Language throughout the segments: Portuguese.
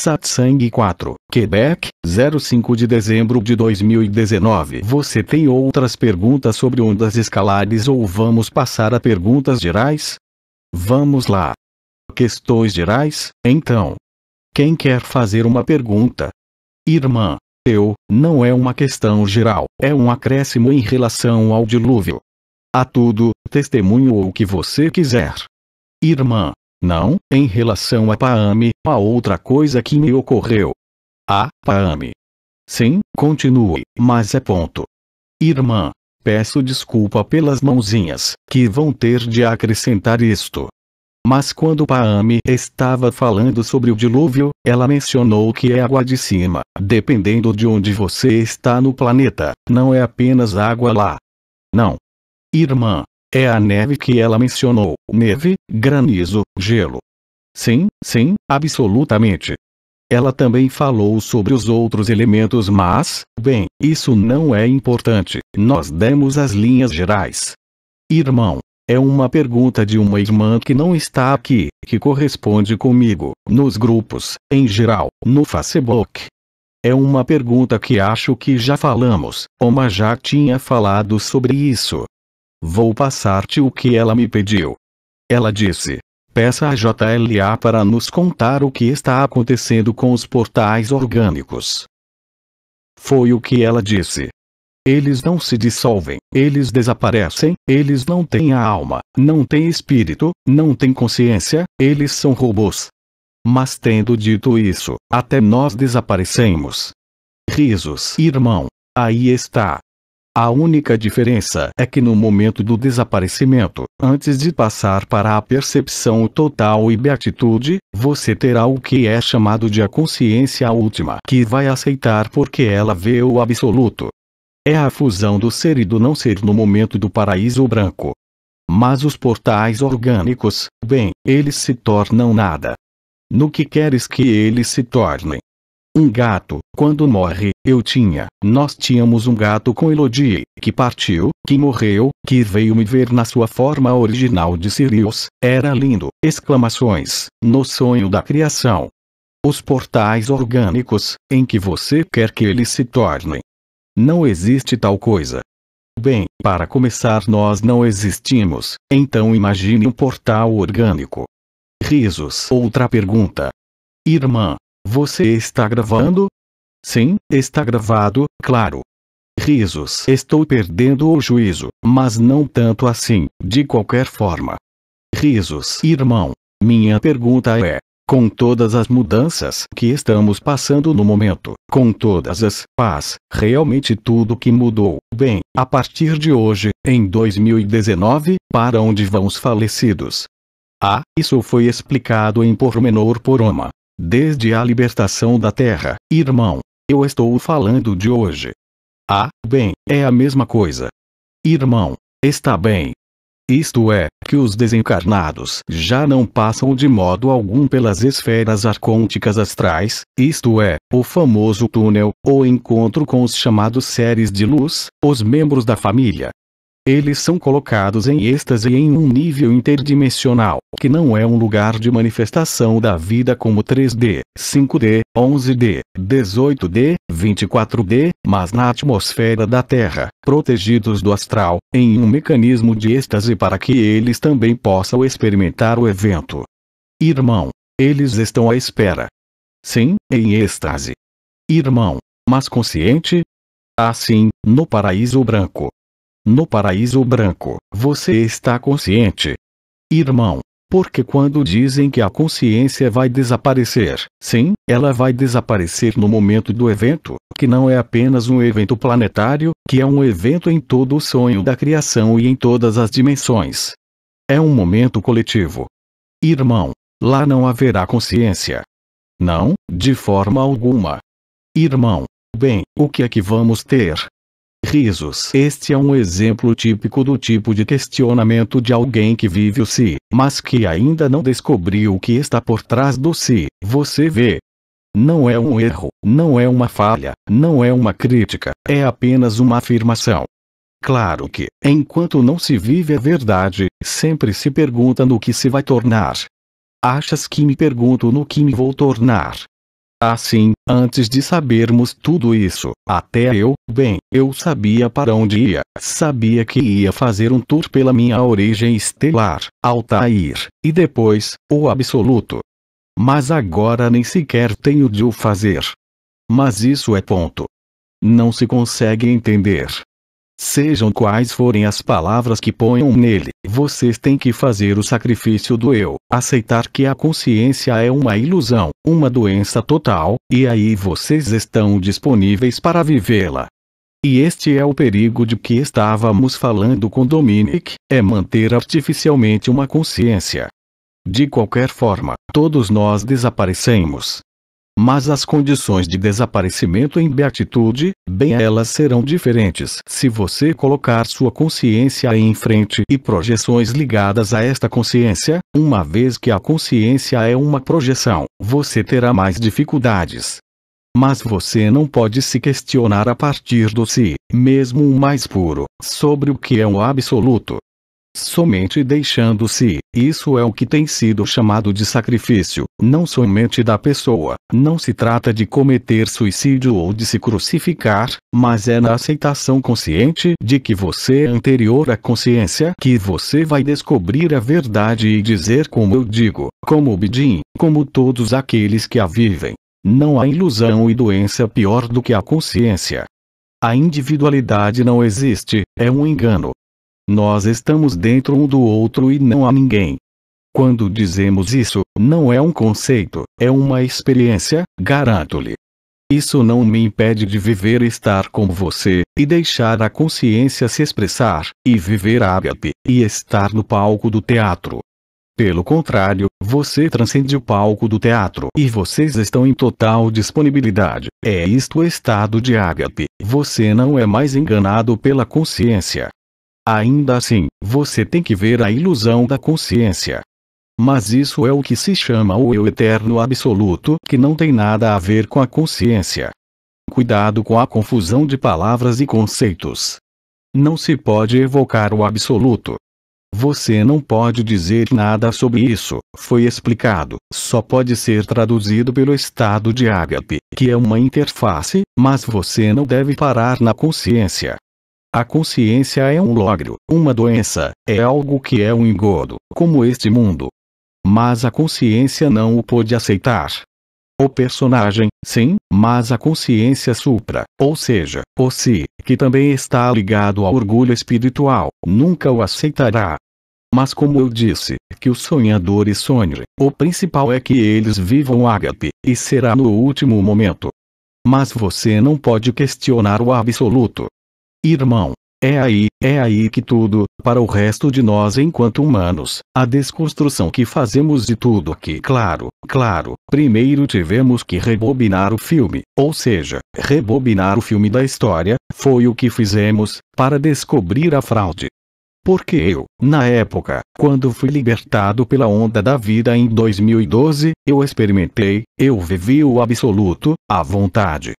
Satsang 4, Quebec, 05 de dezembro de 2019. Você tem outras perguntas sobre ondas escalares ou vamos passar a perguntas gerais? Vamos lá. Questões gerais, então. Quem quer fazer uma pergunta? Irmã, não é uma questão geral, é um acréscimo em relação ao dilúvio. A tudo, testemunho ou o que você quiser. Irmã, não, em relação a Paame, a outra coisa que me ocorreu. Paame. Sim, continue, mas é ponto. Irmã, peço desculpa pelas mãozinhas, que vão ter de acrescentar isto. Mas quando Paame estava falando sobre o dilúvio, ela mencionou que é água de cima, dependendo de onde você está no planeta, não é apenas água lá. Não. Irmã, é a neve que ela mencionou, neve, granizo, gelo. Sim, absolutamente. Ela também falou sobre os outros elementos mas, bem, isso não é importante, nós demos as linhas gerais. Irmão, é uma pergunta de uma irmã que não está aqui, que corresponde comigo, nos grupos, em geral, no Facebook. É uma pergunta que acho que já falamos, Oma já tinha falado sobre isso. Vou passar-te o que ela me pediu. Ela disse: peça a JLA para nos contar o que está acontecendo com os portais orgânicos. Foi o que ela disse. Eles não se dissolvem, eles desaparecem, eles não têm a alma, não têm espírito, não têm consciência, eles são robôs. Mas tendo dito isso, até nós desaparecemos. Risos, irmão. Aí está. A única diferença é que no momento do desaparecimento, antes de passar para a percepção total e beatitude, você terá o que é chamado de a consciência última, que vai aceitar porque ela vê o absoluto. É a fusão do ser e do não ser no momento do paraíso branco. Mas os portais orgânicos, bem, eles se tornam nada. No que queres que eles se tornem? Um gato, quando morre, nós tínhamos um gato com Elodie, que partiu, que morreu, que veio me ver na sua forma original de Sirius, era lindo, exclamações, no sonho da criação. Os portais orgânicos, em que você quer que eles se tornem. Não existe tal coisa. Bem, para começar nós não existimos, então imagine um portal orgânico. Risos. Outra pergunta. Irmã, você está gravando? Sim, está gravado, claro. Risos. Estou perdendo o juízo, mas não tanto assim, de qualquer forma. Risos. Irmão, minha pergunta é: com todas as mudanças que estamos passando no momento, com todas as paz, realmente tudo que mudou, bem, a partir de hoje, em 2019, para onde vão os falecidos? Isso foi explicado em pormenor por Oma. Desde a libertação da Terra, irmão, eu estou falando de hoje. Bem, é a mesma coisa. Irmão, está bem. Isto é, que os desencarnados já não passam de modo algum pelas esferas arcônticas astrais, isto é, o famoso túnel, ou encontro com os chamados seres de luz, os membros da família. Eles são colocados em êxtase em um nível interdimensional, que não é um lugar de manifestação da vida como 3D, 5D, 11D, 18D, 24D, mas na atmosfera da Terra, protegidos do astral, em um mecanismo de êxtase para que eles também possam experimentar o evento. Irmão, eles estão à espera. Sim, em êxtase. Irmão, mas consciente? Sim, no paraíso branco. No paraíso branco, você está consciente. Irmão, porque quando dizem que a consciência vai desaparecer, sim, ela vai desaparecer no momento do evento, que não é apenas um evento planetário, que é um evento em todo o sonho da criação e em todas as dimensões. É um momento coletivo. Irmão, lá não haverá consciência. Não, de forma alguma. Irmão, bem, o que é que vamos ter? Risos. Este é um exemplo típico do tipo de questionamento de alguém que vive o si, mas que ainda não descobriu o que está por trás do si. Você vê. Não é um erro, não é uma falha, não é uma crítica, é apenas uma afirmação. Claro que, enquanto não se vive a verdade, sempre se pergunta no que se vai tornar. Achas que me pergunto no que me vou tornar? Assim, antes de sabermos tudo isso, até eu sabia para onde ia, sabia que ia fazer um tour pela minha origem estelar, Altair, e depois, o absoluto. Mas agora nem sequer tenho de o fazer. Mas isso é ponto. Não se consegue entender. Sejam quais forem as palavras que ponham nele, vocês têm que fazer o sacrifício do eu, aceitar que a consciência é uma ilusão, uma doença total, e aí vocês estão disponíveis para vivê-la. E este é o perigo de que estávamos falando com Dominic, é manter artificialmente uma consciência. De qualquer forma, todos nós desaparecemos. Mas as condições de desaparecimento em beatitude, bem elas serão diferentes se você colocar sua consciência em frente e projeções ligadas a esta consciência, uma vez que a consciência é uma projeção, você terá mais dificuldades. Mas você não pode se questionar a partir do si, mesmo o mais puro, sobre o que é um absoluto. Somente deixando-se, isso é o que tem sido chamado de sacrifício, não somente da pessoa, não se trata de cometer suicídio ou de se crucificar, mas é na aceitação consciente de que você é anterior à consciência que você vai descobrir a verdade e dizer como eu digo, como Bidin, como todos aqueles que a vivem. Não há ilusão e doença pior do que a consciência. A individualidade não existe, é um engano. Nós estamos dentro um do outro e não há ninguém. Quando dizemos isso, não é um conceito, é uma experiência, garanto-lhe. Isso não me impede de viver e estar com você, e deixar a consciência se expressar, e viver ágape, e estar no palco do teatro. Pelo contrário, você transcende o palco do teatro e vocês estão em total disponibilidade. É isto o estado de ágape. Você não é mais enganado pela consciência. Ainda assim, você tem que ver a ilusão da consciência. Mas isso é o que se chama o eu eterno absoluto, que não tem nada a ver com a consciência. Cuidado com a confusão de palavras e conceitos. Não se pode evocar o absoluto. Você não pode dizer nada sobre isso, foi explicado, só pode ser traduzido pelo estado de ágape, que é uma interface, mas você não deve parar na consciência. A consciência é um logro, uma doença, é algo que é um engodo, como este mundo. Mas a consciência não o pôde aceitar. O personagem, sim, mas a consciência supra, ou seja, o si, que também está ligado ao orgulho espiritual, nunca o aceitará. Mas como eu disse, que os sonhadores sonhem, o principal é que eles vivam ágape, e será no último momento. Mas você não pode questionar o absoluto. Irmão, é aí que tudo, para o resto de nós enquanto humanos, a desconstrução que fazemos de tudo aqui. Claro, primeiro tivemos que rebobinar o filme, ou seja, rebobinar o filme da história, foi o que fizemos, para descobrir a fraude. Porque eu, na época, quando fui libertado pela onda da vida em 2012, eu experimentei, eu vivi o absoluto, à vontade.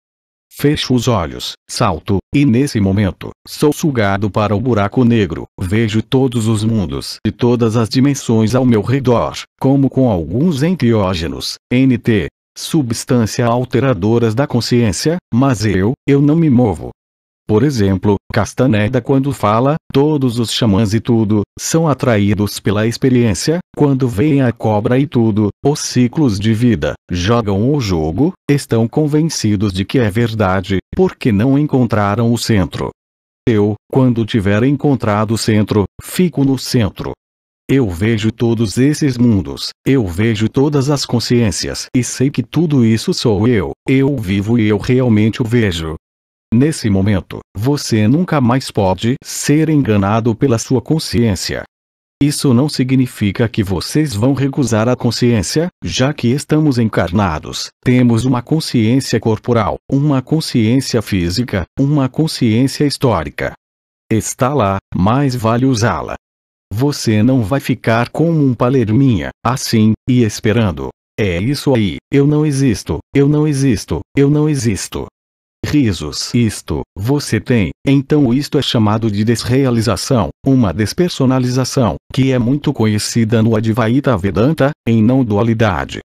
Fecho os olhos, salto, e nesse momento, sou sugado para o buraco negro, vejo todos os mundos e todas as dimensões ao meu redor, como com alguns enteógenos, NT, substância alteradoras da consciência, mas eu não me movo. Por exemplo, Castaneda quando fala, todos os xamãs e tudo, são atraídos pela experiência, quando veem a cobra e tudo, os ciclos de vida, jogam o jogo, estão convencidos de que é verdade, porque não encontraram o centro. Eu, quando tiver encontrado o centro, fico no centro. Eu vejo todos esses mundos, eu vejo todas as consciências e sei que tudo isso sou eu vivo e eu realmente o vejo. Nesse momento, você nunca mais pode ser enganado pela sua consciência. Isso não significa que vocês vão recusar a consciência, já que estamos encarnados, temos uma consciência corporal, uma consciência física, uma consciência histórica. Está lá, mas vale usá-la. Você não vai ficar como um palerminha, assim, e esperando. É isso aí, eu não existo, eu não existo, eu não existo. Risos. Isto, você tem, então isto é chamado de desrealização, uma despersonalização, que é muito conhecida no Advaita Vedanta, em não dualidade.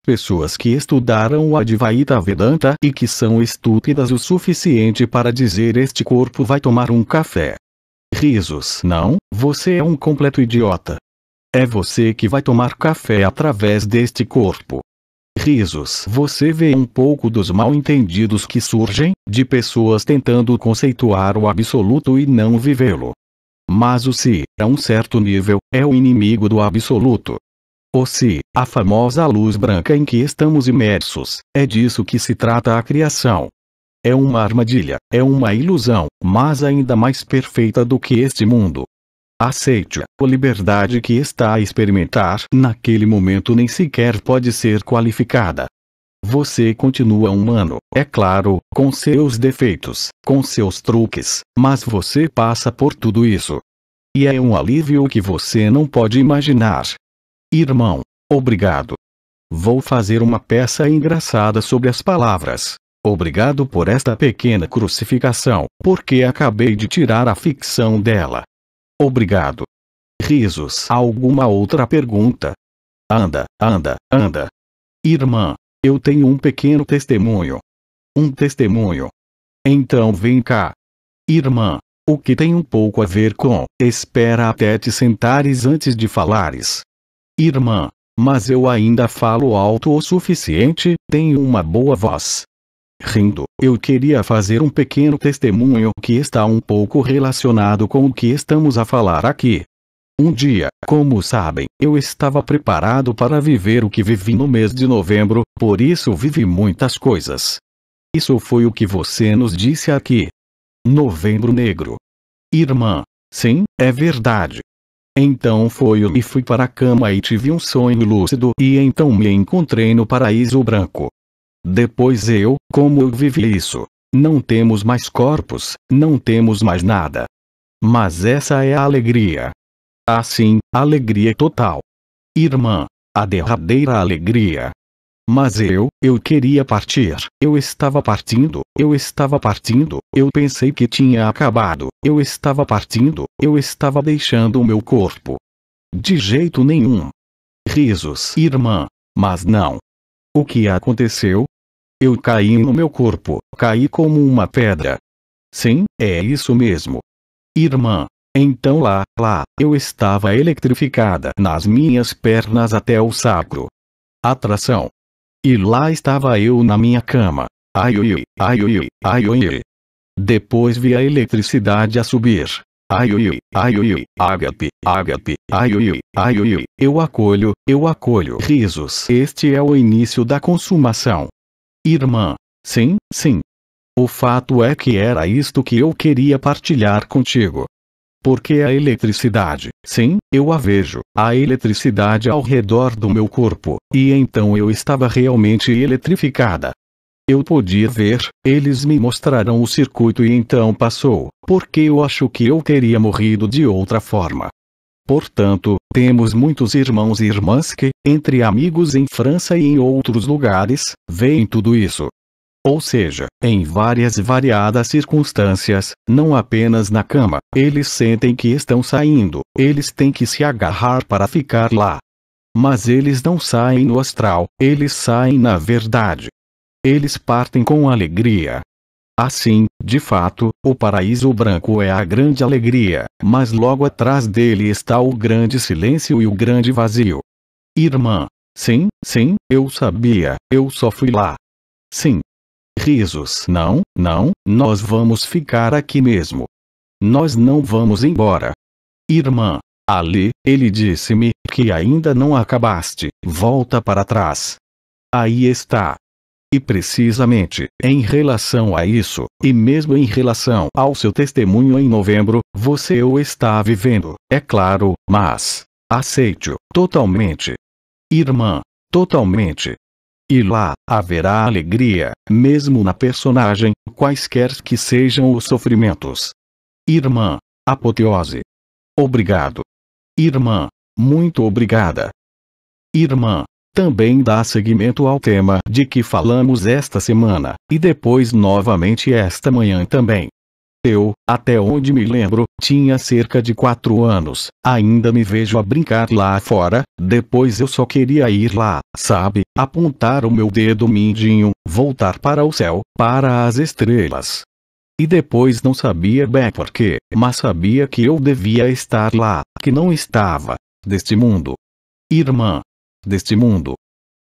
Pessoas que estudaram o Advaita Vedanta e que são estúpidas o suficiente para dizer este corpo vai tomar um café. Risos. Não, você é um completo idiota. É você que vai tomar café através deste corpo. Risos. Você vê um pouco dos mal-entendidos que surgem, de pessoas tentando conceituar o absoluto e não vivê-lo. Mas o si, a um certo nível, é o inimigo do absoluto. O si, a famosa luz branca em que estamos imersos, é disso que se trata a criação. É uma armadilha, é uma ilusão, mas ainda mais perfeita do que este mundo. Aceite-a. A liberdade que está a experimentar naquele momento nem sequer pode ser qualificada. Você continua humano, é claro, com seus defeitos, com seus truques, mas você passa por tudo isso. E é um alívio que você não pode imaginar. Irmão, obrigado. Vou fazer uma peça engraçada sobre as palavras. Obrigado por esta pequena crucificação, porque acabei de tirar a ficção dela. Obrigado. Risos. Alguma outra pergunta? Anda, anda, anda. Irmã, eu tenho um pequeno testemunho. Um testemunho. Então vem cá. Irmã, o que tem um pouco a ver com, espera até te sentares antes de falares. Irmã, mas eu ainda falo alto o suficiente, tenho uma boa voz. Rindo, eu queria fazer um pequeno testemunho que está um pouco relacionado com o que estamos a falar aqui. Um dia, como sabem, eu estava preparado para viver o que vivi no mês de novembro, por isso vivi muitas coisas. Isso foi o que você nos disse aqui. Novembro Negro. Irmã, sim, é verdade. Então e fui para a cama e tive um sonho lúcido e então me encontrei no paraíso branco. Depois como eu vivi isso? Não temos mais corpos, não temos mais nada. Mas essa é a alegria. Assim, alegria total. Irmã, a derradeira alegria. Mas eu queria partir, eu estava partindo, eu pensei que tinha acabado, eu estava partindo, eu estava deixando o meu corpo. De jeito nenhum. Risos. Irmã, mas não. O que aconteceu? Eu caí no meu corpo, caí como uma pedra. Sim, é isso mesmo. Irmã, então lá, eu estava eletrificada nas minhas pernas até o sacro. Atração. E lá estava eu na minha cama. Ai ui, ai ui, ai ui. Depois vi a eletricidade a subir. Ai ui, ágape, ágape, ai ui, ai ui. Eu acolho. Risos. Este é o início da consumação. Irmã, sim, sim. O fato é que era isto que eu queria partilhar contigo. Porque a eletricidade, sim, eu a vejo, a eletricidade ao redor do meu corpo, e então eu estava realmente eletrificada. Eu podia ver, eles me mostraram o circuito e então passou, porque eu acho que eu teria morrido de outra forma. Portanto, temos muitos irmãos e irmãs que, entre amigos em França e em outros lugares, veem tudo isso. Ou seja, em várias e variadas circunstâncias, não apenas na cama, eles sentem que estão saindo, eles têm que se agarrar para ficar lá. Mas eles não saem no astral, eles saem na verdade. Eles partem com alegria. Assim, de fato, o paraíso branco é a grande alegria, mas logo atrás dele está o grande silêncio e o grande vazio. Irmã, sim, eu sabia, eu só fui lá. Sim. Risos. Não, nós vamos ficar aqui mesmo. Nós não vamos embora. Irmã, ali, ele disse-me que ainda não acabaste, volta para trás. Aí está. E precisamente, em relação a isso, e mesmo em relação ao seu testemunho em novembro, você o está vivendo, é claro, mas aceite-o totalmente. Irmã, totalmente. E lá, haverá alegria, mesmo na personagem, quaisquer que sejam os sofrimentos. Irmã, apoteose. Obrigado. Irmã, muito obrigada. Irmã, também dá seguimento ao tema de que falamos esta semana, e depois novamente esta manhã também. Eu, até onde me lembro, tinha cerca de 4 anos. Ainda me vejo a brincar lá fora. Depois eu só queria ir lá, sabe, apontar o meu dedo mindinho, voltar para o céu, para as estrelas. E depois não sabia bem porquê, mas sabia que eu devia estar lá, que não estava. Deste mundo. Irmã. Deste mundo.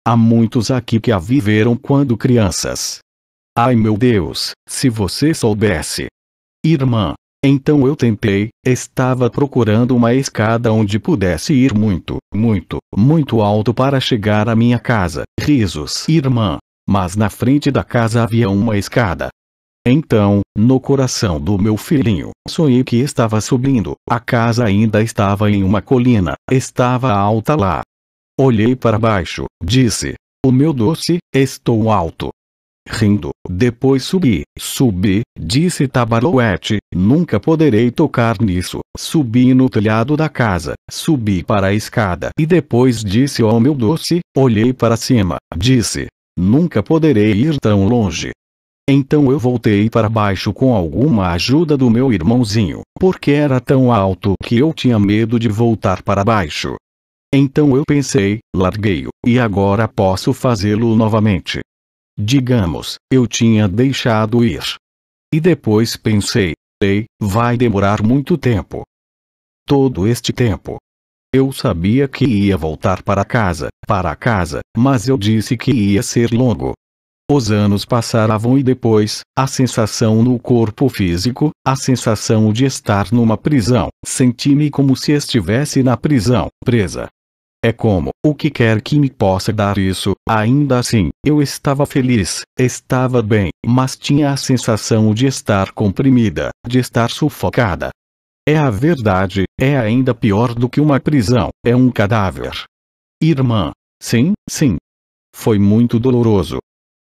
Há muitos aqui que a viveram quando crianças. Ai meu Deus, se você soubesse. Irmã. Então eu tentei, estava procurando uma escada onde pudesse ir muito, muito, muito alto para chegar à minha casa. Risos. Irmã. Mas na frente da casa havia uma escada. Então, no coração do meu filhinho, sonhei que estava subindo. A casa ainda estava em uma colina, estava alta lá. Olhei para baixo, disse: "O meu doce, estou alto." Rindo, depois subi, disse Tabarouette, "Nunca poderei tocar nisso." Subi no telhado da casa, subi para a escada e depois disse: "Oh meu doce." Olhei para cima, disse: "Nunca poderei ir tão longe." Então eu voltei para baixo com alguma ajuda do meu irmãozinho, porque era tão alto que eu tinha medo de voltar para baixo. Então eu pensei, larguei-o, e agora posso fazê-lo novamente. Digamos, eu tinha deixado ir. E depois pensei, ei, vai demorar muito tempo. Todo este tempo. Eu sabia que ia voltar para casa, mas eu disse que ia ser longo. Os anos passavam e depois, a sensação no corpo físico, a sensação de estar numa prisão, senti-me como se estivesse na prisão, presa. É como, o que quer que me possa dar isso, ainda assim, eu estava feliz, estava bem, mas tinha a sensação de estar comprimida, de estar sufocada. É a verdade, é ainda pior do que uma prisão, é um cadáver. Irmã. Sim, sim. Foi muito doloroso.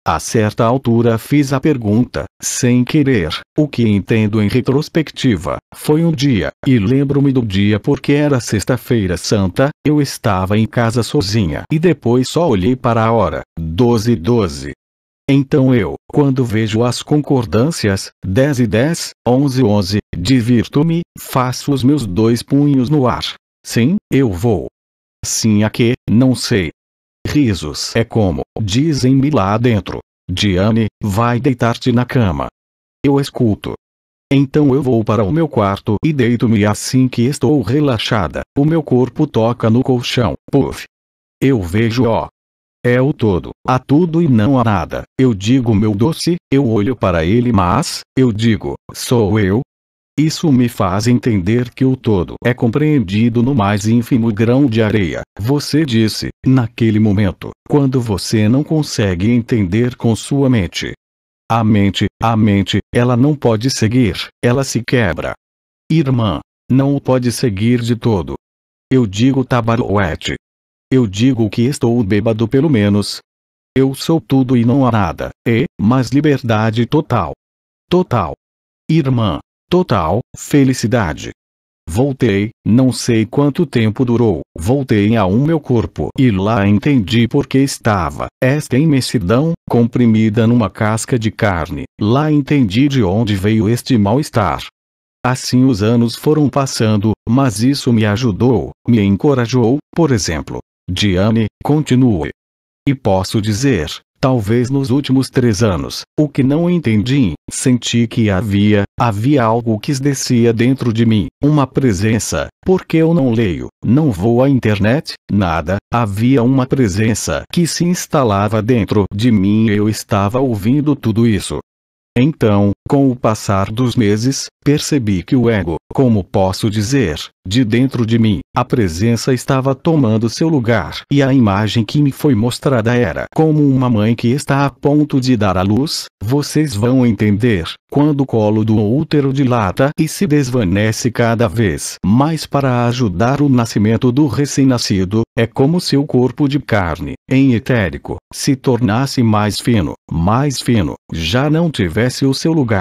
A certa altura fiz a pergunta, sem querer, o que entendo em retrospectiva. Foi um dia, e lembro-me do dia porque era sexta-feira santa, eu estava em casa sozinha e depois só olhei para a hora, 12:12. Então eu, quando vejo as concordâncias, 10:10, 11:11, divirto-me, faço os meus 2 punhos no ar. Sim, eu vou. Sim a quê, não sei. Risos. É como, dizem-me lá dentro. Diane, vai deitar-te na cama. Eu escuto. Então eu vou para o meu quarto e deito-me assim que estou relaxada. O meu corpo toca no colchão. Puf. Eu vejo é o todo. Há tudo e não há nada. Eu digo meu doce, eu olho para ele mas, eu digo, sou eu? Isso me faz entender que o todo é compreendido no mais ínfimo grão de areia. Você disse, naquele momento, quando você não consegue entender com sua mente. A mente, ela não pode seguir, ela se quebra. Irmã, não o pode seguir de todo. Eu digo Tabarouette. Eu digo que estou bêbado pelo menos. Eu sou tudo e não há nada, mas liberdade total. Total. Irmã. Total, felicidade. Voltei, não sei quanto tempo durou, voltei ao meu corpo e lá entendi por que estava, esta imensidão, comprimida numa casca de carne, lá entendi de onde veio este mal-estar. Assim os anos foram passando, mas isso me ajudou, me encorajou, por exemplo. Diane, continue. E posso dizer, talvez nos últimos 3 anos, o que não entendi, senti que havia algo que descia dentro de mim, uma presença, porque eu não leio, não vou à internet, nada, havia uma presença que se instalava dentro de mim e eu estava ouvindo tudo isso. Então, com o passar dos meses, percebi que o ego, como posso dizer, de dentro de mim, a presença estava tomando seu lugar. E a imagem que me foi mostrada era como uma mãe que está a ponto de dar à luz, vocês vão entender, quando o colo do útero dilata e se desvanece cada vez mais para ajudar o nascimento do recém-nascido, é como se o corpo de carne, em etérico, se tornasse mais fino, já não tivesse o seu lugar.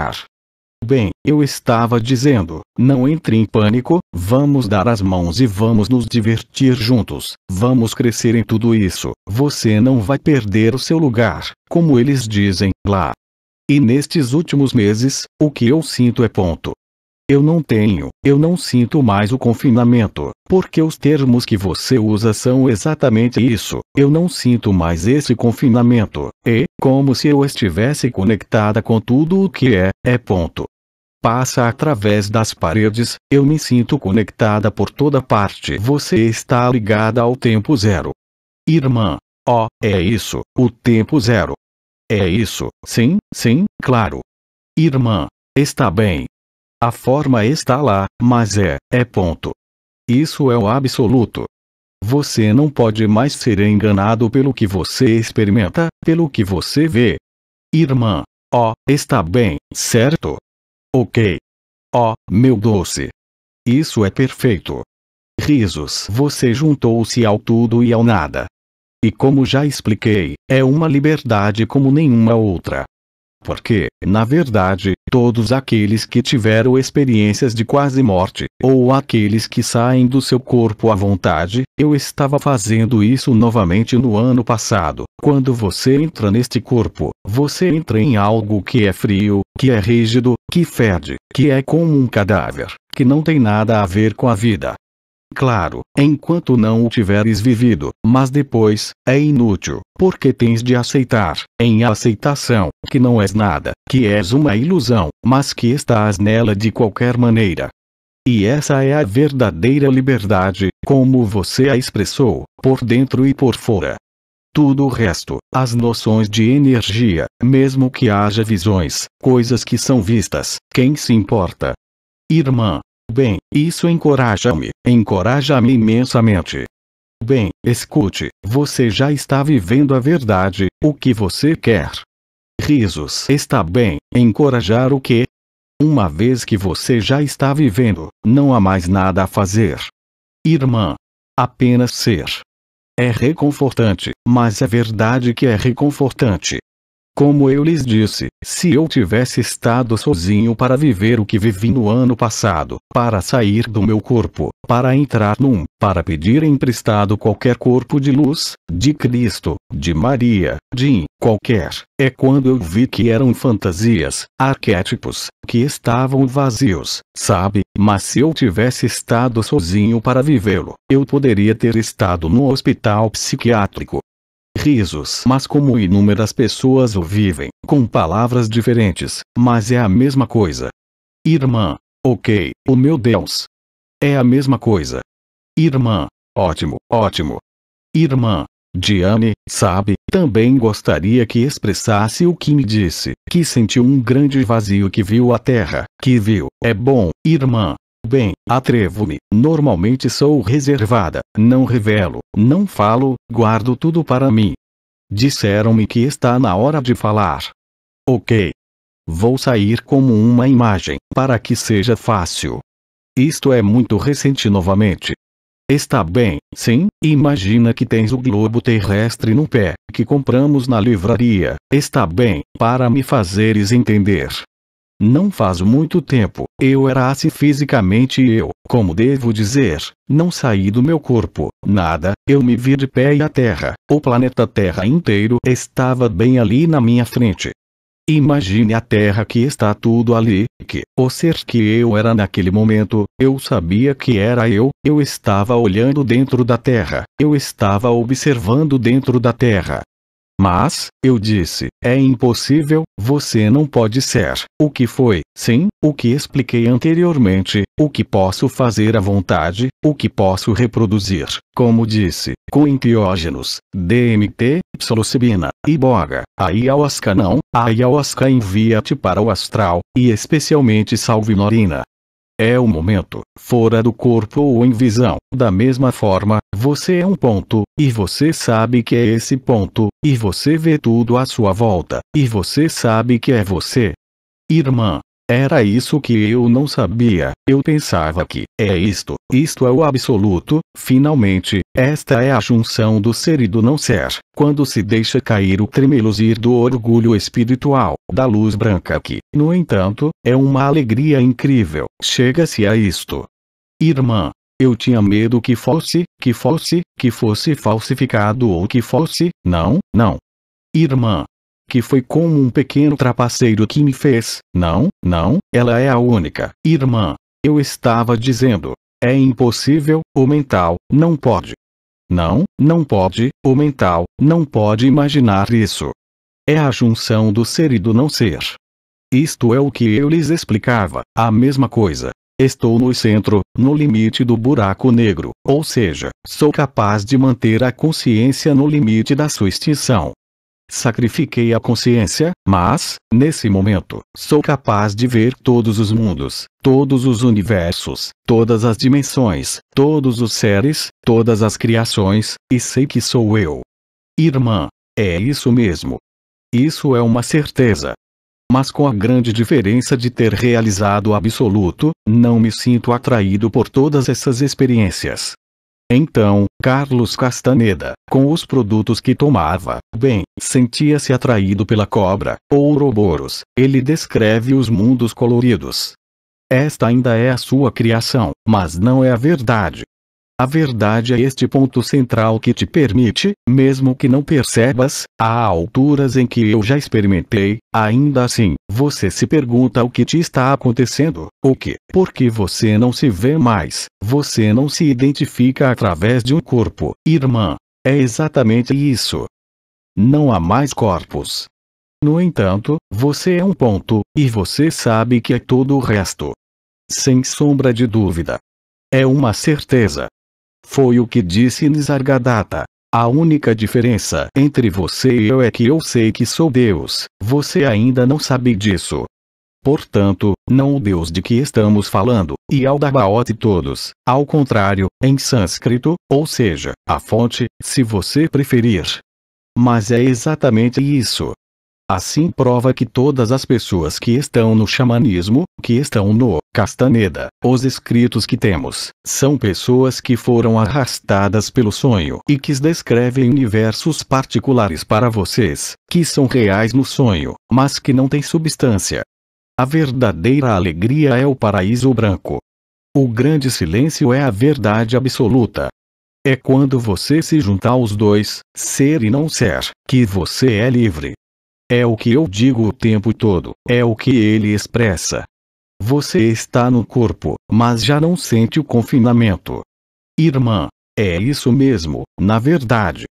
Bem, eu estava dizendo, não entre em pânico, vamos dar as mãos e vamos nos divertir juntos, vamos crescer em tudo isso, você não vai perder o seu lugar, como eles dizem, lá. E nestes últimos meses, o que eu sinto é ponto. Eu não sinto mais o confinamento, porque os termos que você usa são exatamente isso. Eu não sinto mais esse confinamento. É como se eu estivesse conectada com tudo o que é ponto. Passa através das paredes, eu me sinto conectada por toda parte. Você está ligada ao tempo zero. Irmã. Oh, é isso, o tempo zero. É isso, sim, claro. Irmã. Está bem. A forma está lá, mas é ponto. Isso é o absoluto. Você não pode mais ser enganado pelo que você experimenta, pelo que você vê. Irmã. Oh, está bem, certo? Ok. Oh, meu doce. Isso é perfeito. Risos. Você juntou-se ao tudo e ao nada. E como já expliquei, é uma liberdade como nenhuma outra. Porque, na verdade, todos aqueles que tiveram experiências de quase morte, ou aqueles que saem do seu corpo à vontade, eu estava fazendo isso novamente no ano passado. Quando você entra neste corpo, você entra em algo que é frio, que é rígido, que fede, que é como um cadáver, que não tem nada a ver com a vida. Claro, enquanto não o tiveres vivido, mas depois, é inútil, porque tens de aceitar, em aceitação, que não és nada, que és uma ilusão, mas que estás nela de qualquer maneira. E essa é a verdadeira liberdade, como você a expressou, por dentro e por fora. Tudo o resto, as noções de energia, mesmo que haja visões, coisas que são vistas, quem se importa? Irmã. Bem, isso encoraja-me imensamente. Bem, escute, você já está vivendo a verdade, o que você quer. Risos. Está bem, encorajar o quê? Uma vez que você já está vivendo, não há mais nada a fazer. Irmã. Apenas ser. É reconfortante, mas é verdade que é reconfortante. Como eu lhes disse, se eu tivesse estado sozinho para viver o que vivi no ano passado, para sair do meu corpo, para entrar para pedir emprestado qualquer corpo de luz, de Cristo, de Maria, de qualquer, é quando eu vi que eram fantasias, arquétipos, que estavam vazios, sabe? Mas se eu tivesse estado sozinho para vivê-lo, eu poderia ter estado no hospital psiquiátrico. Risos. Mas como inúmeras pessoas o vivem, com palavras diferentes, mas é a mesma coisa. Irmã. Ok, oh meu Deus. É a mesma coisa. Irmã. Ótimo. Irmã. Diane, sabe, também gostaria que expressasse o que me disse, que sentiu um grande vazio que viu a terra, que viu, é bom, irmã. Bem, atrevo-me, normalmente sou reservada, não revelo, não falo, guardo tudo para mim. Disseram-me que está na hora de falar. Ok. Vou sair como uma imagem, para que seja fácil. Isto é muito recente novamente. Está bem, sim, imagina que tens o globo terrestre no pé, que compramos na livraria, está bem, para me fazeres entender. Não faz muito tempo, eu era assim fisicamente e eu, como devo dizer, não saí do meu corpo, nada, eu me vi de pé e a Terra, o planeta Terra inteiro estava bem ali na minha frente. Imagine a Terra que está tudo ali, que, o ser que eu era naquele momento, eu sabia que era eu estava olhando dentro da Terra, eu estava observando dentro da Terra. Mas, eu disse, é impossível, você não pode ser. O que foi, sim, o que expliquei anteriormente, o que posso fazer à vontade, o que posso reproduzir, como disse, com enteógenos, DMT, psilocibina, iboga, a ayahuasca não, a ayahuasca envia-te para o astral, e especialmente salvinorina. É o momento, fora do corpo ou em visão. Da mesma forma, você é um ponto, e você sabe que é esse ponto, e você vê tudo à sua volta, e você sabe que é você. Irmã. Era isso que eu não sabia, eu pensava que, isto é o absoluto, finalmente, esta é a junção do ser e do não ser, quando se deixa cair o tremeluzir do orgulho espiritual, da luz branca que, no entanto, é uma alegria incrível, chega-se a isto. Irmã. Eu tinha medo que fosse falsificado ou que fosse, não. Irmã. que foi como um pequeno trapaceiro que me fez. Não, não, ela é a única. Irmã, eu estava dizendo. É impossível, o mental, não pode. Não, não pode, o mental, não pode imaginar isso. É a junção do ser e do não ser. Isto é o que eu lhes explicava, a mesma coisa. Estou no centro, no limite do buraco negro, ou seja, sou capaz de manter a consciência no limite da sua extinção. Sacrifiquei a consciência, mas, nesse momento, sou capaz de ver todos os mundos, todos os universos, todas as dimensões, todos os seres, todas as criações, e sei que sou eu. Irmã, é isso mesmo. Isso é uma certeza. Mas com a grande diferença de ter realizado o absoluto, não me sinto atraído por todas essas experiências. Então, Carlos Castaneda, com os produtos que tomava, bem, sentia-se atraído pela cobra, Ouroboros. Ele descreve os mundos coloridos. Esta ainda é a sua criação, mas não é a verdade. A verdade é este ponto central que te permite, mesmo que não percebas, há alturas em que eu já experimentei, ainda assim, você se pergunta o que te está acontecendo, o que, porque você não se vê mais, você não se identifica através de um corpo, irmã. É exatamente isso. Não há mais corpos. No entanto, você é um ponto, e você sabe que é todo o resto. Sem sombra de dúvida. É uma certeza. Foi o que disse Nisargadatta. A única diferença entre você e eu é que eu sei que sou Deus, você ainda não sabe disso. Portanto, não o Deus de que estamos falando, e Aldabaoth e todos, ao contrário, em sânscrito, ou seja, a fonte, se você preferir. Mas é exatamente isso. Assim prova que todas as pessoas que estão no xamanismo, que estão no Castaneda, os escritos que temos, são pessoas que foram arrastadas pelo sonho e que descrevem universos particulares para vocês, que são reais no sonho, mas que não têm substância. A verdadeira alegria é o paraíso branco. O grande silêncio é a verdade absoluta. É quando você se junta aos dois, ser e não ser, que você é livre. É o que eu digo o tempo todo, é o que ele expressa. Você está no corpo, mas já não sente o confinamento. Irmã, é isso mesmo, na verdade.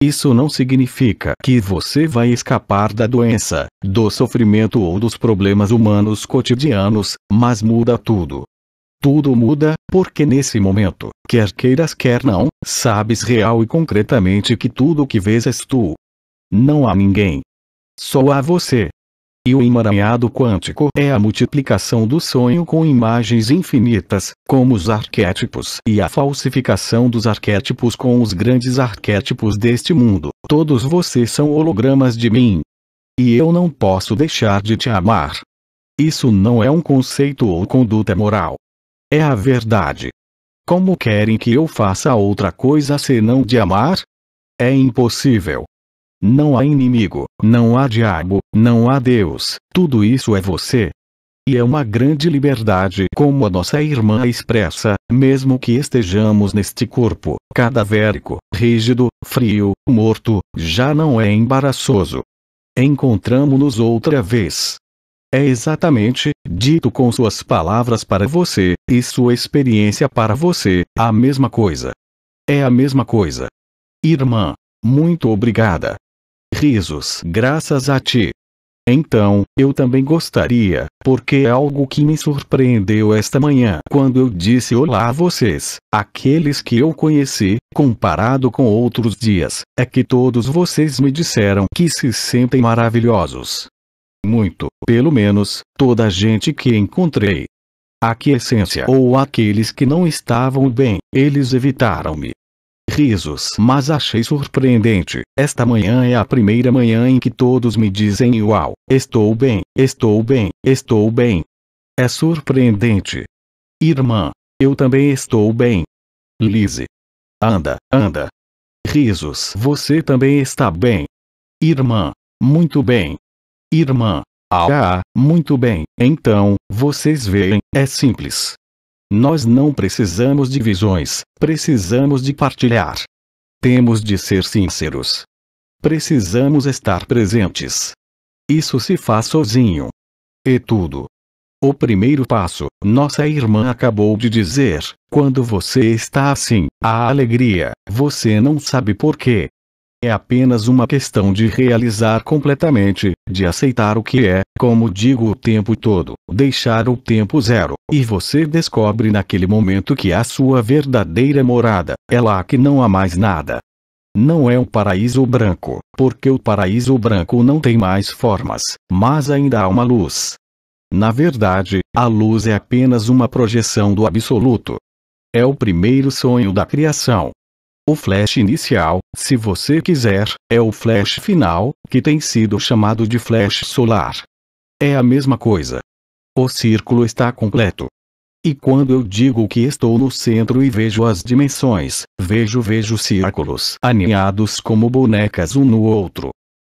Isso não significa que você vai escapar da doença, do sofrimento ou dos problemas humanos cotidianos, mas muda tudo. Tudo muda, porque nesse momento, quer queiras quer não, sabes real e concretamente que tudo o que vês és tu. Não há ninguém. Só há você. E o emaranhado quântico é a multiplicação do sonho com imagens infinitas, como os arquétipos, e a falsificação dos arquétipos com os grandes arquétipos deste mundo. Todos vocês são hologramas de mim. E eu não posso deixar de te amar. Isso não é um conceito ou conduta moral. É a verdade. Como querem que eu faça outra coisa senão de amar? É impossível. Não há inimigo, não há diabo, não há Deus, tudo isso é você. E é uma grande liberdade, como a nossa irmã expressa, mesmo que estejamos neste corpo, cadavérico, rígido, frio, morto, já não é embaraçoso. Encontramo-nos outra vez. É exatamente, dito com suas palavras para você, e sua experiência para você, a mesma coisa. É a mesma coisa. Irmã, muito obrigada. Risos, graças a ti. Então, eu também gostaria, porque é algo que me surpreendeu esta manhã quando eu disse olá a vocês, aqueles que eu conheci, comparado com outros dias, é que todos vocês me disseram que se sentem maravilhosos. Muito, pelo menos, toda a gente que encontrei. A quiescência ou aqueles que não estavam bem, eles evitaram-me. Risos, mas achei surpreendente. Esta manhã é a primeira manhã em que todos me dizem uau, estou bem, estou bem, estou bem. É surpreendente. Irmã, eu também estou bem. Lise. Anda, anda. Risos, você também está bem. Irmã, muito bem. Irmã, muito bem. Então, vocês veem, é simples. Nós não precisamos de visões, precisamos de partilhar. Temos de ser sinceros. Precisamos estar presentes. Isso se faz sozinho. E tudo. O primeiro passo, nossa irmã acabou de dizer, quando você está assim, a alegria, você não sabe por quê. É apenas uma questão de realizar completamente, de aceitar o que é, como digo o tempo todo, deixar o tempo zero, e você descobre naquele momento que a sua verdadeira morada, é lá que não há mais nada. Não é um paraíso branco, porque o paraíso branco não tem mais formas, mas ainda há uma luz. Na verdade, a luz é apenas uma projeção do absoluto. É o primeiro sonho da criação. O flash inicial, se você quiser, é o flash final, que tem sido chamado de flash solar. É a mesma coisa. O círculo está completo. E quando eu digo que estou no centro e vejo as dimensões, vejo círculos aninhados como bonecas um no outro.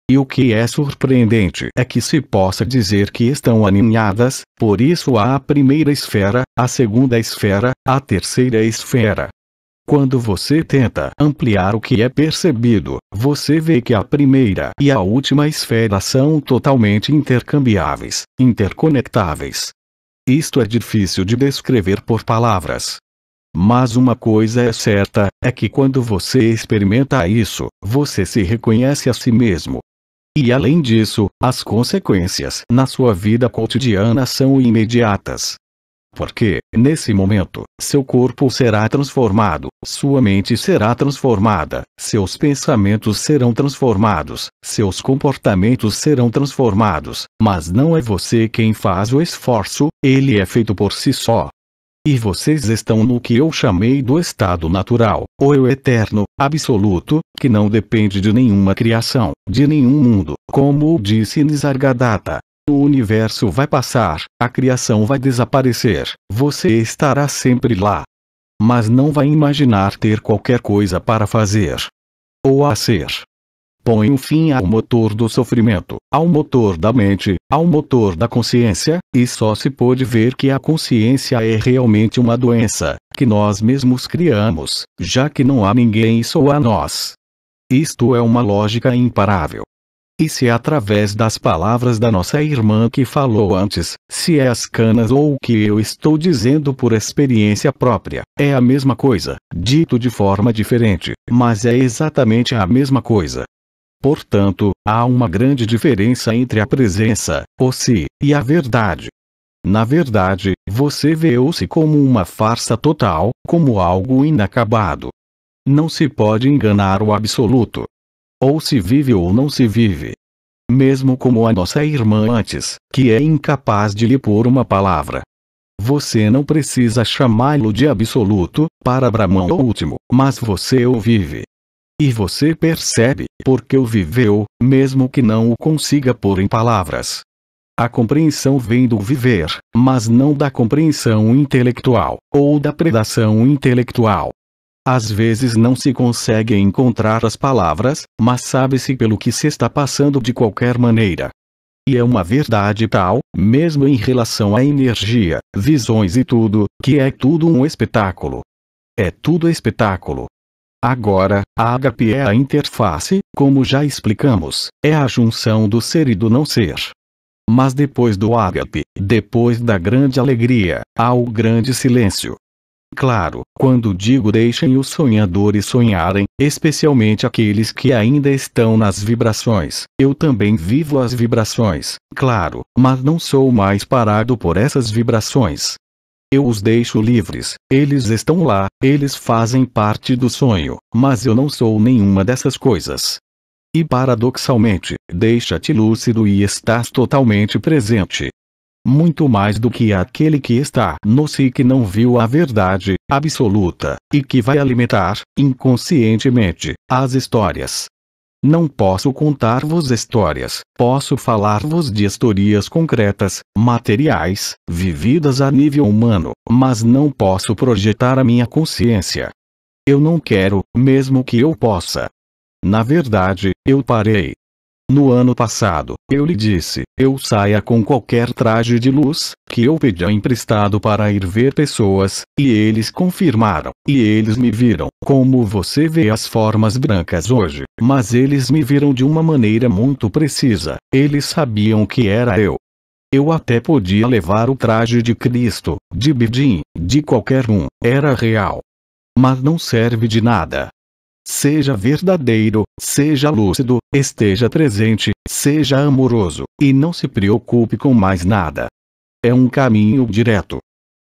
E o que é surpreendente é que se possa dizer que estão aninhadas, por isso há a primeira esfera, a segunda esfera, a terceira esfera. Quando você tenta ampliar o que é percebido, você vê que a primeira e a última esfera são totalmente intercambiáveis, interconectáveis. Isto é difícil de descrever por palavras. Mas uma coisa é certa, é que quando você experimenta isso, você se reconhece a si mesmo. E além disso, as consequências na sua vida cotidiana são imediatas. Porque, nesse momento, seu corpo será transformado, sua mente será transformada, seus pensamentos serão transformados, seus comportamentos serão transformados, mas não é você quem faz o esforço, ele é feito por si só. E vocês estão no que eu chamei do estado natural, ou eu eterno, absoluto, que não depende de nenhuma criação, de nenhum mundo, como disse Nisargadatta. O universo vai passar, a criação vai desaparecer, você estará sempre lá. Mas não vai imaginar ter qualquer coisa para fazer. Ou a ser. Põe um fim ao motor do sofrimento, ao motor da mente, ao motor da consciência, e só se pode ver que a consciência é realmente uma doença, que nós mesmos criamos, já que não há ninguém só a nós. Isto é uma lógica imparável. E se é através das palavras da nossa irmã que falou antes, se é as canas ou o que eu estou dizendo por experiência própria, é a mesma coisa, dito de forma diferente, mas é exatamente a mesma coisa. Portanto, há uma grande diferença entre a presença, o si, e a verdade. Na verdade, você vê-o-se como uma farsa total, como algo inacabado. Não se pode enganar o absoluto. Ou se vive ou não se vive. Mesmo como a nossa irmã antes, que é incapaz de lhe pôr uma palavra. Você não precisa chamá-lo de absoluto, para Brahman o último, mas você o vive. E você percebe, porque o viveu, mesmo que não o consiga pôr em palavras. A compreensão vem do viver, mas não da compreensão intelectual, ou da predação intelectual. Às vezes não se consegue encontrar as palavras, mas sabe-se pelo que se está passando de qualquer maneira. E é uma verdade tal, mesmo em relação à energia, visões e tudo, que é tudo um espetáculo. É tudo espetáculo. Agora, a ágape é a interface, como já explicamos, é a junção do ser e do não ser. Mas depois do ágape, depois da grande alegria, há o grande silêncio. Claro, quando digo deixem os sonhadores sonharem, especialmente aqueles que ainda estão nas vibrações, eu também vivo as vibrações, claro, mas não sou mais parado por essas vibrações. Eu os deixo livres, eles estão lá, eles fazem parte do sonho, mas eu não sou nenhuma dessas coisas. E paradoxalmente, deixa-te lúcido e estás totalmente presente. Muito mais do que aquele que está no si que não viu a verdade absoluta, e que vai alimentar, inconscientemente, as histórias. Não posso contar-vos histórias, posso falar-vos de historias concretas, materiais, vividas a nível humano, mas não posso projetar a minha consciência. Eu não quero, mesmo que eu possa. Na verdade, eu parei. No ano passado, eu lhe disse, eu saia com qualquer traje de luz, que eu pedia emprestado para ir ver pessoas, e eles confirmaram, e eles me viram, como você vê as formas brancas hoje, mas eles me viram de uma maneira muito precisa, eles sabiam que era eu. Eu até podia levar o traje de Cristo, de Bidin, de qualquer um, era real. Mas não serve de nada. Seja verdadeiro, seja lúcido, esteja presente, seja amoroso, e não se preocupe com mais nada. É um caminho direto.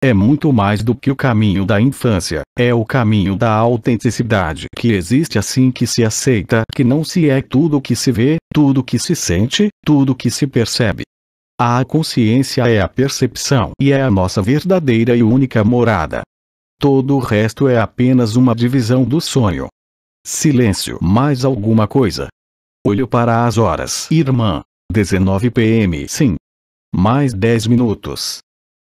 É muito mais do que o caminho da infância, é o caminho da autenticidade que existe assim que se aceita que não se é tudo que se vê, tudo que se sente, tudo que se percebe. A consciência é a percepção e é a nossa verdadeira e única morada. Todo o resto é apenas uma divisão do sonho. Silêncio. Mais alguma coisa? Olho para as horas. Irmã. 19 p.m. Sim. Mais 10 minutos.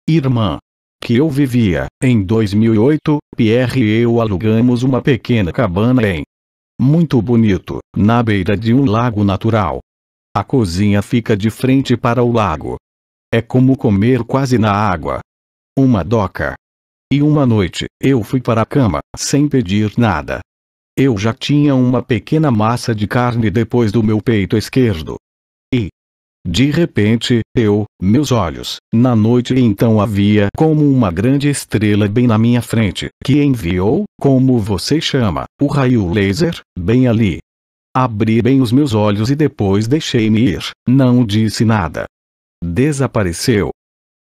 Irmã. Que eu vivia. Em 2008, Pierre e eu alugamos uma pequena cabana em. Muito bonito, na beira de um lago natural. A cozinha fica de frente para o lago. É como comer quase na água. Uma doca. E uma noite, eu fui para a cama, sem pedir nada. Eu já tinha uma pequena massa de carne depois do meu peito esquerdo. E, de repente, meus olhos, na noite então havia como uma grande estrela bem na minha frente, que enviou, como você chama, o raio laser, bem ali. Abri bem os meus olhos e depois deixei-me ir, não disse nada. Desapareceu.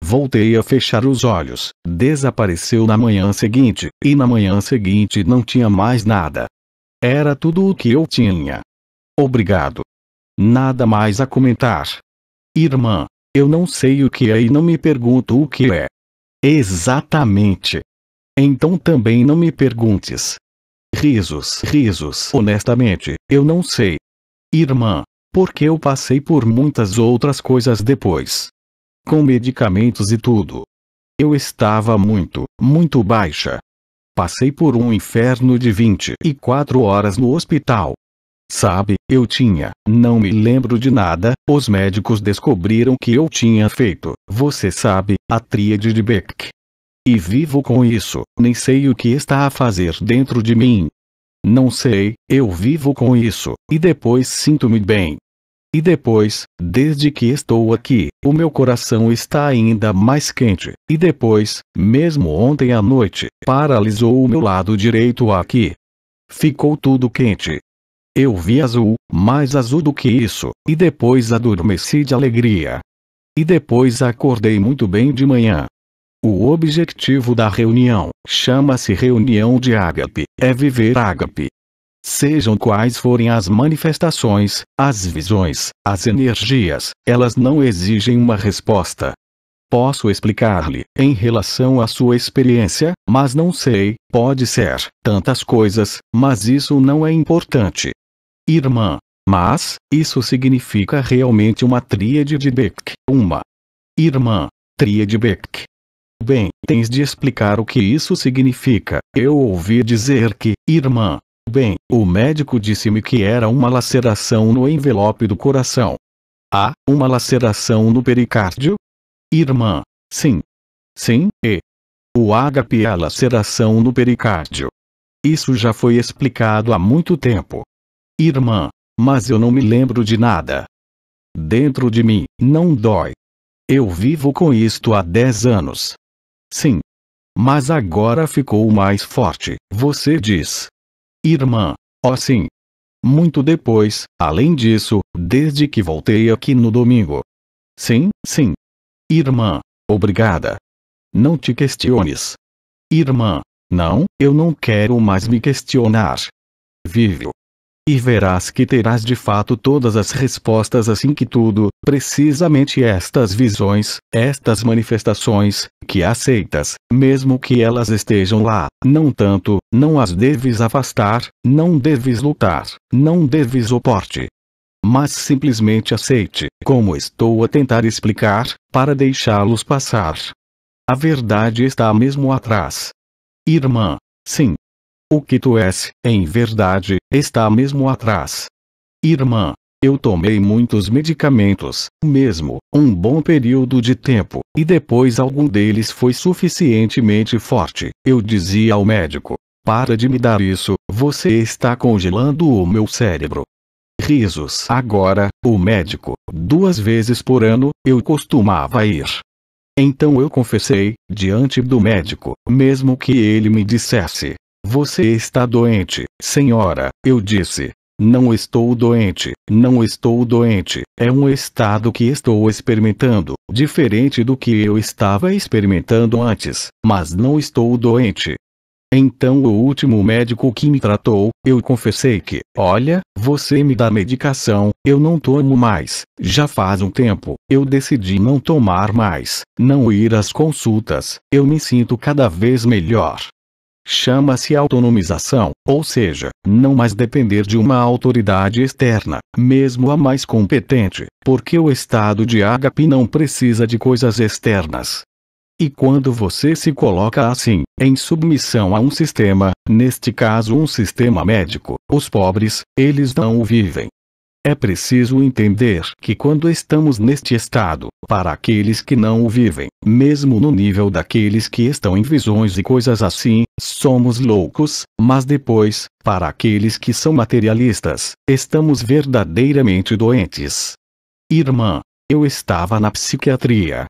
Voltei a fechar os olhos, desapareceu na manhã seguinte, e na manhã seguinte não tinha mais nada. Era tudo o que eu tinha. Obrigado. Nada mais a comentar. Irmã, eu não sei o que é e não me pergunto o que é. Exatamente. Então também não me perguntes. Risos, risos. Honestamente, eu não sei. Irmã, porque eu passei por muitas outras coisas depois. Com medicamentos e tudo. Eu estava muito, muito baixa. Passei por um inferno de 24 horas no hospital. Sabe, não me lembro de nada, os médicos descobriram que eu tinha feito, você sabe, a tríade de Beck. E vivo com isso, nem sei o que está a fazer dentro de mim. Não sei, eu vivo com isso, e depois sinto-me bem. E depois, desde que estou aqui, o meu coração está ainda mais quente, e depois, mesmo ontem à noite, paralisou o meu lado direito aqui. Ficou tudo quente. Eu vi azul, mais azul do que isso, e depois adormeci de alegria. E depois acordei muito bem de manhã. O objetivo da reunião, chama-se reunião de ágape, é viver ágape. Sejam quais forem as manifestações, as visões, as energias, elas não exigem uma resposta. Posso explicar-lhe, em relação à sua experiência, mas não sei, pode ser, tantas coisas, mas isso não é importante. Irmã, mas, isso significa realmente uma tríade de Beck, uma. Irmã, tríade Beck. Bem, tens de explicar o que isso significa, eu ouvi dizer que, irmã. Bem, o médico disse-me que era uma laceração no envelope do coração. Ah, uma laceração no pericárdio? Irmã, sim. Sim, e. O ágape é a laceração no pericárdio. Isso já foi explicado há muito tempo. Irmã, mas eu não me lembro de nada. Dentro de mim, não dói. Eu vivo com isto há 10 anos. Sim. Mas agora ficou mais forte, você diz. Irmã, oh sim. Muito depois, além disso, desde que voltei aqui no domingo. Sim, sim. Irmã, obrigada. Não te questiones. Irmã, não, eu não quero mais me questionar. Vive. E verás que terás de fato todas as respostas assim que tudo, precisamente estas visões, estas manifestações, que aceitas, mesmo que elas estejam lá, não tanto, não as deves afastar, não deves lutar, não deves oporte. Mas simplesmente aceite, como estou a tentar explicar, para deixá-los passar. A verdade está mesmo atrás. Irmã, sim. O que tu és, em verdade, está mesmo atrás. Irmã, Eu tomei muitos medicamentos, mesmo, um bom período de tempo, e depois algum deles foi suficientemente forte. Eu dizia ao médico: para de me dar isso, você está congelando o meu cérebro. Risos. Agora, o médico, 2 vezes por ano, eu costumava ir. Então eu confessei, diante do médico, mesmo que ele me dissesse: você está doente, senhora. Eu disse: não estou doente, não estou doente, é um estado que estou experimentando, diferente do que eu estava experimentando antes, mas não estou doente. Então o último médico que me tratou, eu confessei que: olha, você me dá medicação, eu não tomo mais, já faz um tempo, eu decidi não tomar mais, não ir às consultas, eu me sinto cada vez melhor. Chama-se autonomização, ou seja, não mais depender de uma autoridade externa, mesmo a mais competente, porque o estado de ágape não precisa de coisas externas. E quando você se coloca assim, em submissão a um sistema, neste caso um sistema médico, os pobres, eles não o vivem. É preciso entender que quando estamos neste estado, para aqueles que não o vivem, mesmo no nível daqueles que estão em visões e coisas assim, somos loucos, mas depois, para aqueles que são materialistas, estamos verdadeiramente doentes. Irmã, eu estava na psiquiatria.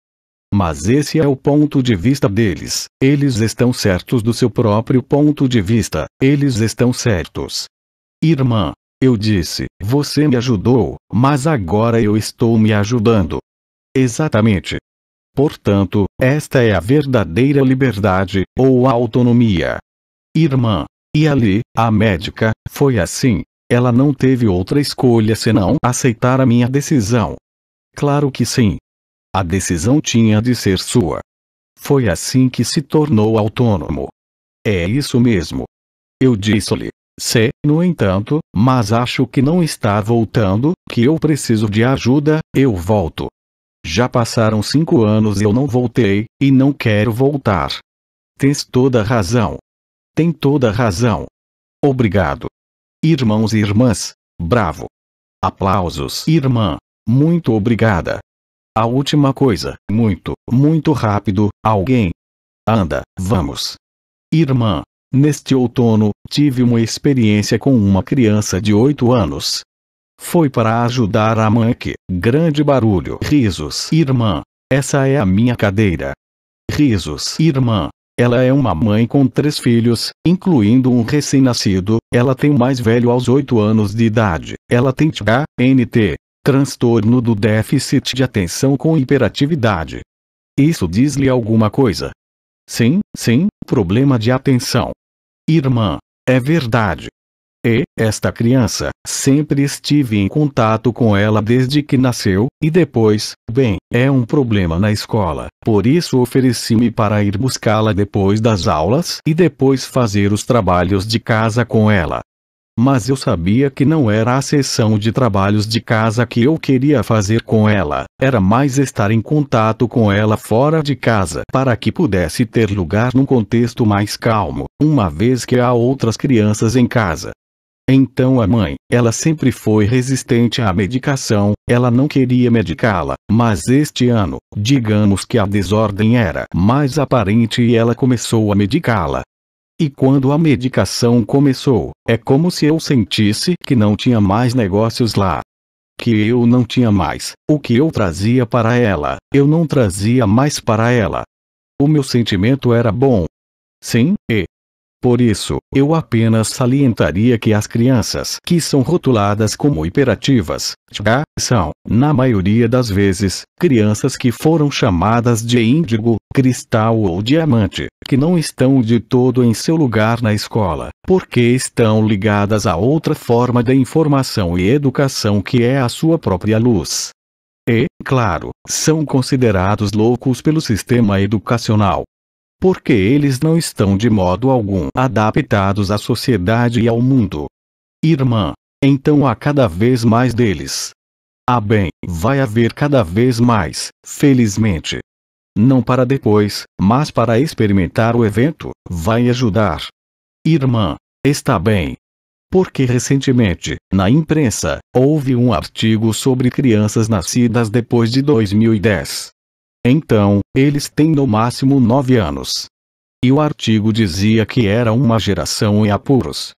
Mas esse é o ponto de vista deles, eles estão certos do seu próprio ponto de vista, eles estão certos. Irmã, eu disse, você me ajudou, mas agora eu estou me ajudando. Exatamente. Portanto, esta é a verdadeira liberdade, ou autonomia. Irmã, e ali, a médica, foi assim, ela não teve outra escolha senão aceitar a minha decisão. Claro que sim. A decisão tinha de ser sua. Foi assim que se tornou autônomo. É isso mesmo. Eu disse-lhe: se, no entanto, mas acho que não está voltando, que eu preciso de ajuda, eu volto. Já passaram 5 anos e eu não voltei, e não quero voltar. Tens toda razão. Tem toda razão. Obrigado. Irmãos e irmãs, bravo. Aplausos. Irmã, muito obrigada. A última coisa, muito, muito rápido, alguém. Anda, vamos. Irmã, neste outono, tive uma experiência com uma criança de 8 anos. Foi para ajudar a mãe que, grande barulho. Risos. Irmã, essa é a minha cadeira. Risos. Irmã, ela é uma mãe com 3 filhos, incluindo um recém-nascido, ela tem o mais velho aos 8 anos de idade, ela tem TANT. Transtorno do déficit de atenção com hiperatividade. Isso diz-lhe alguma coisa? Sim, problema de atenção. Irmã, é verdade. E, esta criança, sempre estive em contato com ela desde que nasceu, e depois, bem, é um problema na escola, por isso ofereci-me para ir buscá-la depois das aulas e depois fazer os trabalhos de casa com ela. Mas eu sabia que não era a sessão de trabalhos de casa que eu queria fazer com ela, era mais estar em contato com ela fora de casa para que pudesse ter lugar num contexto mais calmo, uma vez que há outras crianças em casa. Então a mãe, ela sempre foi resistente à medicação, ela não queria medicá-la, mas este ano, digamos que a desordem era mais aparente e ela começou a medicá-la. E quando a medicação começou, é como se eu sentisse que não tinha mais negócios lá. Que eu não tinha mais. O que eu trazia para ela, eu não trazia mais para ela. O meu sentimento era bom. Sim, e por isso, eu apenas salientaria que as crianças que são rotuladas como hiperativas, são, na maioria das vezes, crianças que foram chamadas de índigo, cristal ou diamante, que não estão de todo em seu lugar na escola, porque estão ligadas a outra forma de informação e educação que é a sua própria luz. E, claro, são considerados loucos pelo sistema educacional. Porque eles não estão de modo algum adaptados à sociedade e ao mundo. Irmã, então há cada vez mais deles. Bem, vai haver cada vez mais, felizmente. Não para depois, mas para experimentar o evento, vai ajudar. Irmã, está bem. Porque recentemente, na imprensa, houve um artigo sobre crianças nascidas depois de 2010. Então, eles têm no máximo 9 anos. E o artigo dizia que era uma geração em apuros.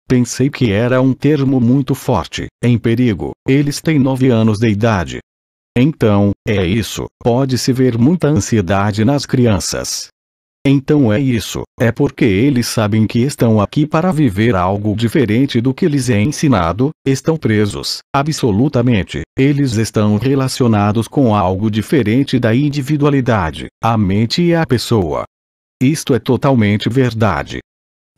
Pensei que era um termo muito forte, em perigo. Eles têm 9 anos de idade. Então, é isso, pode-se ver muita ansiedade nas crianças. Então é isso, é porque eles sabem que estão aqui para viver algo diferente do que lhes é ensinado, estão presos, absolutamente, eles estão relacionados com algo diferente da individualidade, a mente e a pessoa. Isto é totalmente verdade.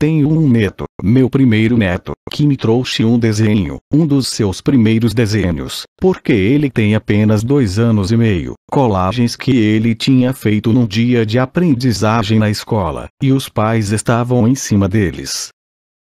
Tenho um neto, meu primeiro neto, que me trouxe um desenho, um dos seus primeiros desenhos, porque ele tem apenas 2 anos e meio, colagens que ele tinha feito num dia de aprendizagem na escola, e os pais estavam em cima deles.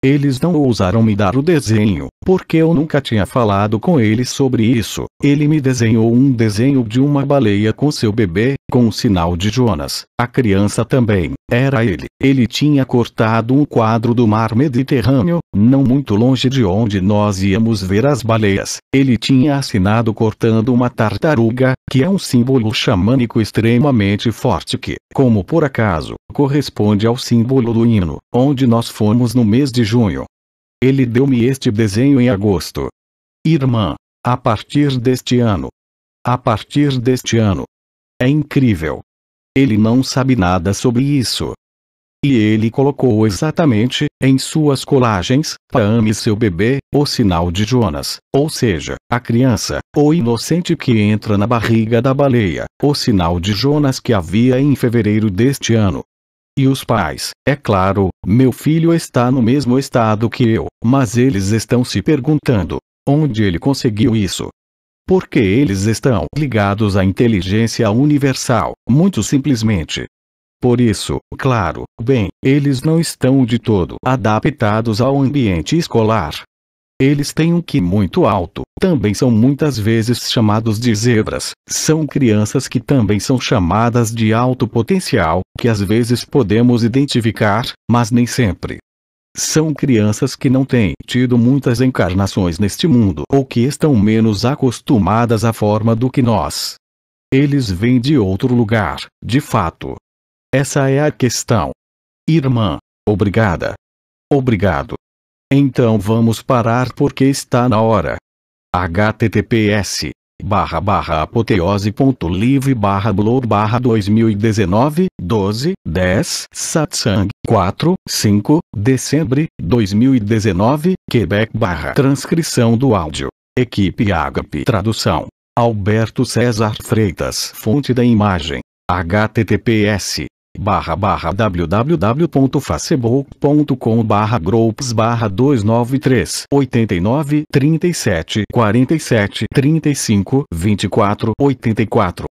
Eles não ousaram me dar o desenho, porque eu nunca tinha falado com eles sobre isso. Ele me desenhou um desenho de uma baleia com seu bebê, com o sinal de Jonas. A criança também, era ele. Ele tinha cortado um quadro do mar Mediterrâneo, não muito longe de onde nós íamos ver as baleias. Ele tinha assinado cortando uma tartaruga, que é um símbolo xamânico extremamente forte que, como por acaso, corresponde ao símbolo do hino, onde nós fomos no mês de junho. Ele deu-me este desenho em agosto. Irmã, a partir deste ano. A partir deste ano. É incrível. Ele não sabe nada sobre isso. E ele colocou exatamente, em suas colagens, ame seu bebê, o sinal de Jonas, ou seja, a criança, o inocente que entra na barriga da baleia, o sinal de Jonas que havia em fevereiro deste ano. E os pais, é claro, meu filho está no mesmo estado que eu, mas eles estão se perguntando, onde ele conseguiu isso? Porque eles estão ligados à inteligência universal, muito simplesmente. Por isso, claro, bem, eles não estão de todo adaptados ao ambiente escolar. Eles têm um QI muito alto, também são muitas vezes chamados de zebras, são crianças que também são chamadas de alto potencial, que às vezes podemos identificar, mas nem sempre. São crianças que não têm tido muitas encarnações neste mundo ou que estão menos acostumadas à forma do que nós. Eles vêm de outro lugar, de fato. Essa é a questão. Irmã, obrigada. Obrigado. Então vamos parar porque está na hora. https://apoteose.live/blog/2019 12/10 Satsang 4/5 Dezembro 2019 Quebec /transcrição do áudio Equipe Agape Tradução Alberto César Freitas Fonte da imagem https://www.facebook.com/groups/293 89 37 47 35 24 84